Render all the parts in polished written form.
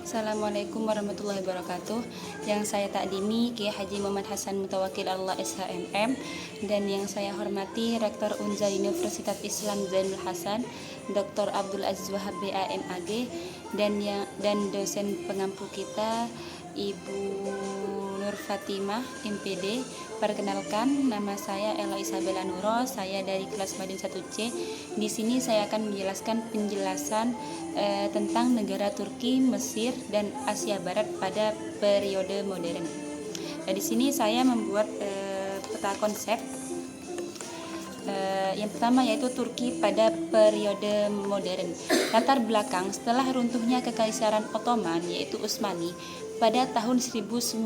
Assalamualaikum warahmatullahi wabarakatuh. Yang saya takdimi Kiai Haji Muhammad Hasan Mutawakil Allah SHMM, dan yang saya hormati Rektor Unza Universitas Islam Zainul Hasan Dr. Abdul Aziz Wahab BAMAG, dan dosen pengampu kita Ibu Nur Fatimah MPD. Perkenalkan, nama saya Ella Isabella Nuro, saya dari kelas Madin 1C. Di sini saya akan menjelaskan penjelasan tentang negara Turki, Mesir, dan Asia Barat pada periode modern. Di sini saya membuat peta konsep. Yang pertama yaitu Turki pada periode modern. Latar belakang setelah runtuhnya Kekaisaran Ottoman yaitu Utsmani pada tahun 1922,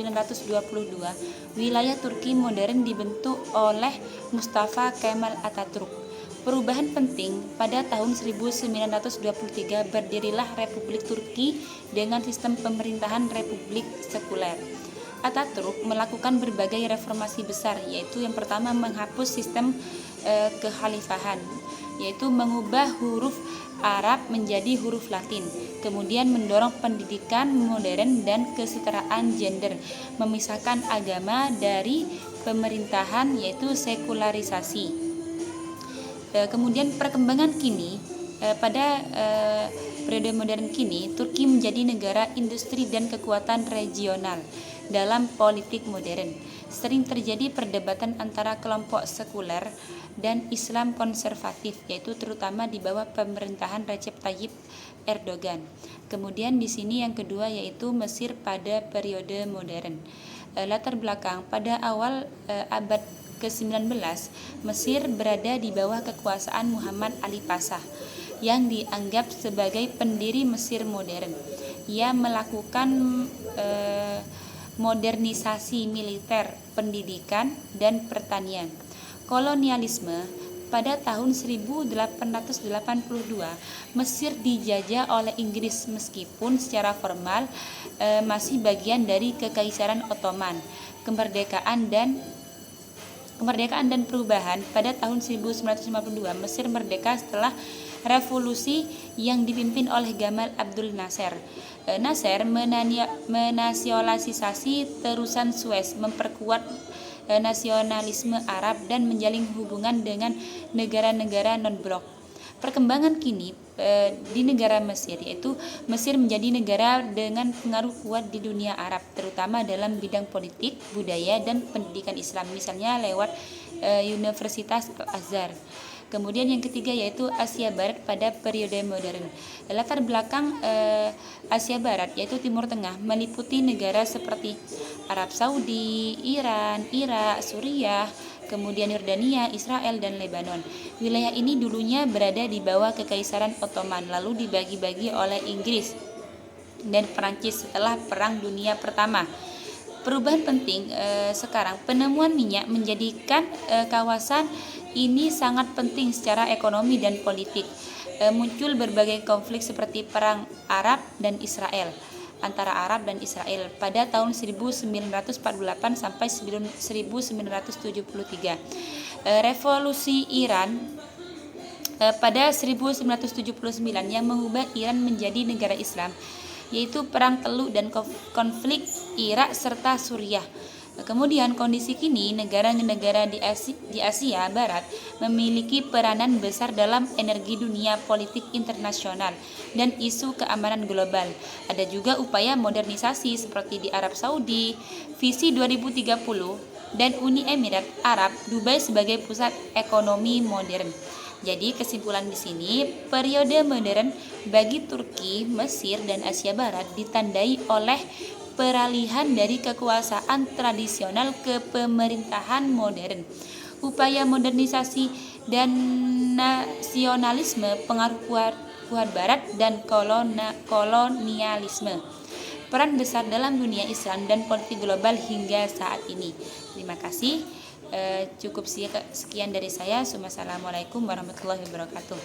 wilayah Turki modern dibentuk oleh Mustafa Kemal Atatürk. Perubahan penting, pada tahun 1923 berdirilah Republik Turki dengan sistem pemerintahan republik sekuler. Atatürk melakukan berbagai reformasi besar, yaitu yang pertama menghapus sistem kekhalifahan, yaitu mengubah huruf Arab menjadi huruf Latin, kemudian mendorong pendidikan modern dan kesetaraan gender, memisahkan agama dari pemerintahan yaitu sekularisasi. Kemudian perkembangan kini, pada periode modern kini, Turki menjadi negara industri dan kekuatan regional dalam politik modern. Sering terjadi perdebatan antara kelompok sekuler dan Islam konservatif, yaitu terutama di bawah pemerintahan Recep Tayyip Erdogan. Kemudian di sini yang kedua yaitu Mesir pada periode modern. Latar belakang, pada awal abad ke-19, Mesir berada di bawah kekuasaan Muhammad Ali Pasha yang dianggap sebagai pendiri Mesir modern. Ia melakukan modernisasi militer, pendidikan, dan pertanian. Kolonialisme. Pada tahun 1882, Mesir dijajah oleh Inggris meskipun secara formal masih bagian dari Kekaisaran Ottoman. Kemerdekaan dan perubahan. Pada tahun 1952, Mesir merdeka setelah revolusi yang dipimpin oleh Gamal Abdul Nasser. Nasser menasionalisasi terusan Suez, memperkuat nasionalisme Arab, dan menjalin hubungan dengan negara-negara non-blok. Perkembangan kini di negara Mesir, yaitu Mesir menjadi negara dengan pengaruh kuat di dunia Arab, terutama dalam bidang politik, budaya, dan pendidikan Islam, misalnya lewat Universitas Al-Azhar. Kemudian yang ketiga yaitu Asia Barat pada periode modern. Latar belakang Asia Barat yaitu Timur Tengah meliputi negara seperti Arab Saudi, Iran, Irak, Suriah, kemudian Yordania, Israel, dan Lebanon. Wilayah ini dulunya berada di bawah Kekaisaran Ottoman, lalu dibagi-bagi oleh Inggris dan Perancis setelah Perang Dunia Pertama. Perubahan penting sekarang, penemuan minyak menjadikan kawasan ini sangat penting secara ekonomi dan politik. Muncul berbagai konflik seperti Perang Arab dan Israel, antara Arab dan Israel pada tahun 1948 sampai 1973. Revolusi Iran pada 1979 yang mengubah Iran menjadi negara Islam, yaitu Perang Teluk dan konflik Irak serta Suriah. Kemudian kondisi kini negara-negara di Asia Barat memiliki peranan besar dalam energi dunia, politik internasional, dan isu keamanan global. Ada juga upaya modernisasi seperti di Arab Saudi, Visi 2030, dan Uni Emirat Arab, Dubai sebagai pusat ekonomi modern. Jadi kesimpulan di sini, periode modern bagi Turki, Mesir, dan Asia Barat ditandai oleh peralihan dari kekuasaan tradisional ke pemerintahan modern, upaya modernisasi dan nasionalisme, pengaruh kuat Barat, dan kolonialisme. Peran besar dalam dunia Islam dan politik global hingga saat ini. Terima kasih. Cukup sekian dari saya. Assalamualaikum warahmatullahi wabarakatuh.